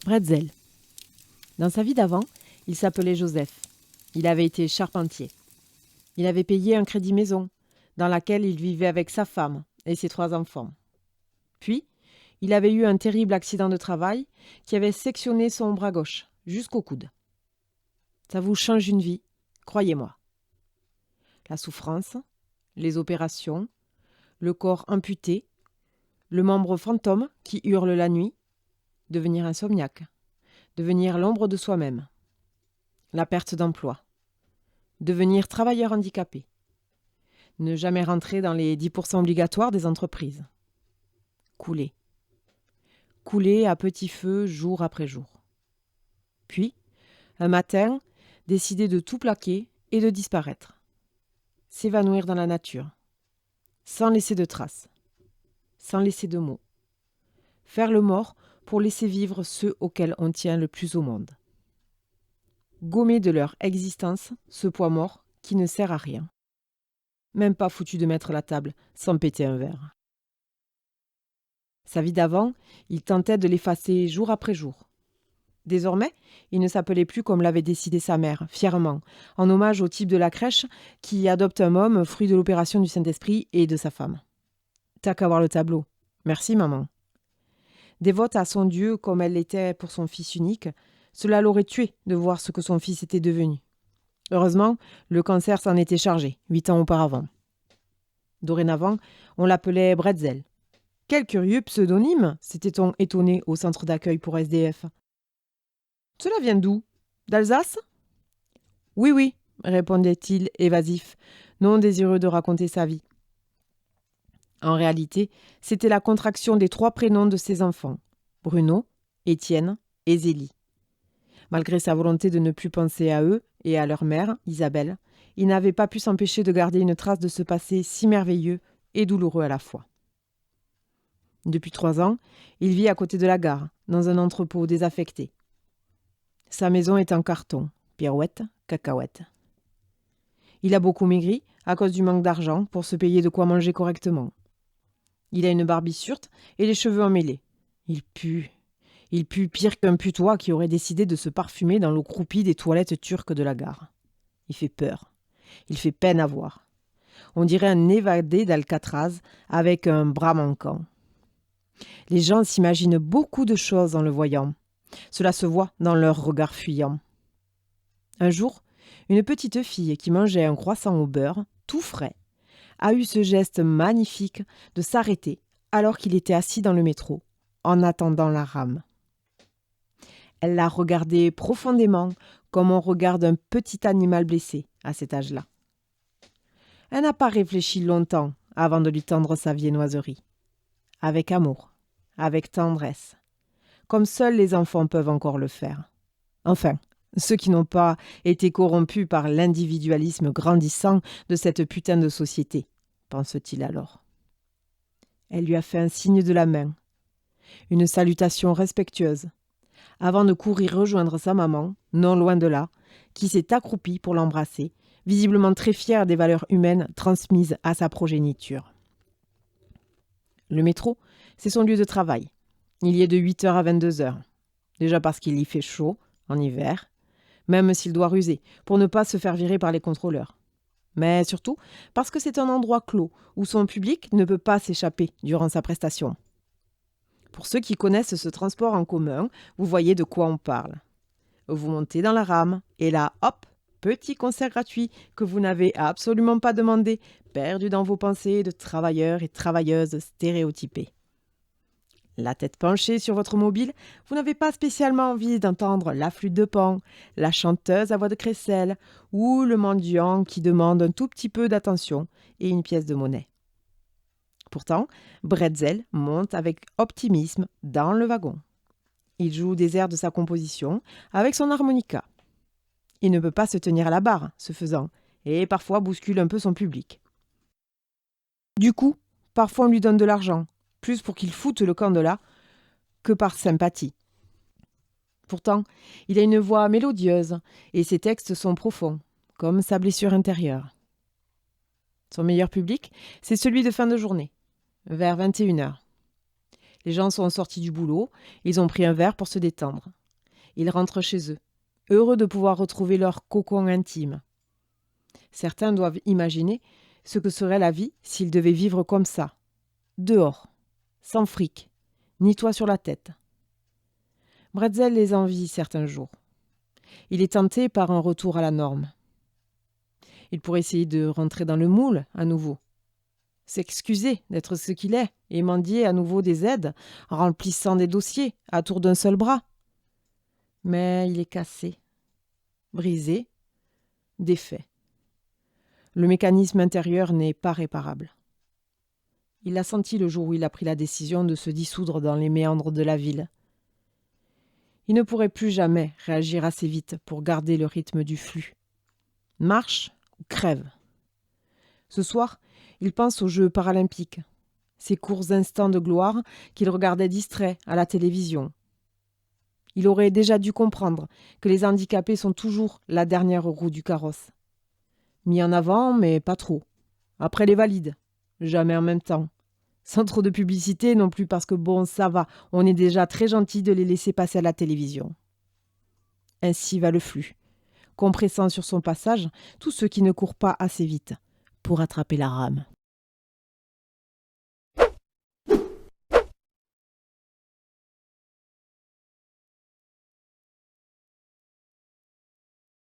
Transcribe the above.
Bretzel. Dans sa vie d'avant, il s'appelait Joseph. Il avait été charpentier. Il avait payé un crédit maison, dans laquelle il vivait avec sa femme et ses 3 enfants. Puis, il avait eu un terrible accident de travail qui avait sectionné son bras gauche, jusqu'au coude. Ça vous change une vie, croyez-moi. La souffrance, les opérations, le corps amputé, le membre fantôme qui hurle la nuit, devenir insomniaque, devenir l'ombre de soi-même, la perte d'emploi, devenir travailleur handicapé, ne jamais rentrer dans les 10% obligatoires des entreprises, couler à petit feu jour après jour. Puis, un matin, décider de tout plaquer et de disparaître, s'évanouir dans la nature, sans laisser de traces, sans laisser de mots, faire le mort pour laisser vivre ceux auxquels on tient le plus au monde. Gommer de leur existence ce poids mort qui ne sert à rien. Même pas foutu de mettre la table sans péter un verre. Sa vie d'avant, il tentait de l'effacer jour après jour. Désormais, il ne s'appelait plus comme l'avait décidé sa mère, fièrement, en hommage au type de la crèche qui adopte un homme, fruit de l'opération du Saint-Esprit et de sa femme. T'as qu'à voir le tableau. Merci, maman. Dévote à son Dieu comme elle l'était pour son fils unique, cela l'aurait tué de voir ce que son fils était devenu. Heureusement, le cancer s'en était chargé, 8 ans auparavant. Dorénavant, on l'appelait Bretzel. Quel curieux pseudonyme, s'était-on étonné au centre d'accueil pour SDF. Cela vient d'où? D'Alsace? Oui, répondait-il évasif, non désireux de raconter sa vie. En réalité, c'était la contraction des 3 prénoms de ses enfants, Bruno, Étienne et Zélie. Malgré sa volonté de ne plus penser à eux et à leur mère, Isabelle, il n'avait pas pu s'empêcher de garder une trace de ce passé si merveilleux et douloureux à la fois. Depuis 3 ans, il vit à côté de la gare, dans un entrepôt désaffecté. Sa maison est en carton, pirouette, cacahuète. Il a beaucoup maigri à cause du manque d'argent pour se payer de quoi manger correctement. Il a une barbissure et les cheveux emmêlés. Il pue pire qu'un putois qui aurait décidé de se parfumer dans l'eau croupie des toilettes turques de la gare. Il fait peur. Il fait peine à voir. On dirait un évadé d'Alcatraz avec un bras manquant. Les gens s'imaginent beaucoup de choses en le voyant. Cela se voit dans leur regard fuyant. Un jour, une petite fille qui mangeait un croissant au beurre, tout frais, a eu ce geste magnifique de s'arrêter alors qu'il était assis dans le métro, en attendant la rame. Elle l'a regardé profondément, comme on regarde un petit animal blessé à cet âge-là. Elle n'a pas réfléchi longtemps avant de lui tendre sa viennoiserie. Avec amour, avec tendresse, comme seuls les enfants peuvent encore le faire. Enfin, ceux qui n'ont pas été corrompus par l'individualisme grandissant de cette putain de société, pense-t-il alors. Elle lui a fait un signe de la main, une salutation respectueuse, avant de courir rejoindre sa maman, non loin de là, qui s'est accroupie pour l'embrasser, visiblement très fière des valeurs humaines transmises à sa progéniture. Le métro, c'est son lieu de travail. Il y est de 8h à 22h. Déjà parce qu'il y fait chaud, en hiver, même s'il doit ruser, pour ne pas se faire virer par les contrôleurs. Mais surtout parce que c'est un endroit clos, où son public ne peut pas s'échapper durant sa prestation. Pour ceux qui connaissent ce transport en commun, vous voyez de quoi on parle. Vous montez dans la rame, et là, hop, petit concert gratuit que vous n'avez absolument pas demandé, perdu dans vos pensées de travailleurs et travailleuses stéréotypés. La tête penchée sur votre mobile, vous n'avez pas spécialement envie d'entendre la flûte de Pan, la chanteuse à voix de crécelle ou le mendiant qui demande un tout petit peu d'attention et une pièce de monnaie. Pourtant, Bretzel monte avec optimisme dans le wagon. Il joue des airs de sa composition avec son harmonica. Il ne peut pas se tenir à la barre, ce faisant, et parfois bouscule un peu son public. Du coup, parfois on lui donne de l'argent, plus pour qu'il foute le camp de là que par sympathie. Pourtant, il a une voix mélodieuse et ses textes sont profonds, comme sa blessure intérieure. Son meilleur public, c'est celui de fin de journée, vers 21h. Les gens sont sortis du boulot, ils ont pris un verre pour se détendre. Ils rentrent chez eux, heureux de pouvoir retrouver leur cocon intime. Certains doivent imaginer ce que serait la vie s'ils devaient vivre comme ça, dehors, sans fric, ni toit sur la tête. Bretzel les envie certains jours. Il est tenté par un retour à la norme. Il pourrait essayer de rentrer dans le moule à nouveau, s'excuser d'être ce qu'il est et mendier à nouveau des aides en remplissant des dossiers à tour d'un seul bras. Mais il est cassé, brisé, défait. Le mécanisme intérieur n'est pas réparable. Il l'a senti le jour où il a pris la décision de se dissoudre dans les méandres de la ville. Il ne pourrait plus jamais réagir assez vite pour garder le rythme du flux. Marche ou crève. Ce soir, il pense aux Jeux paralympiques, ces courts instants de gloire qu'il regardait distrait à la télévision. Il aurait déjà dû comprendre que les handicapés sont toujours la dernière roue du carrosse. Mis en avant, mais pas trop. Après les valides, jamais en même temps. Sans trop de publicité non plus parce que bon, ça va, on est déjà très gentil de les laisser passer à la télévision. Ainsi va le flux, compressant sur son passage tous ceux qui ne courent pas assez vite pour attraper la rame.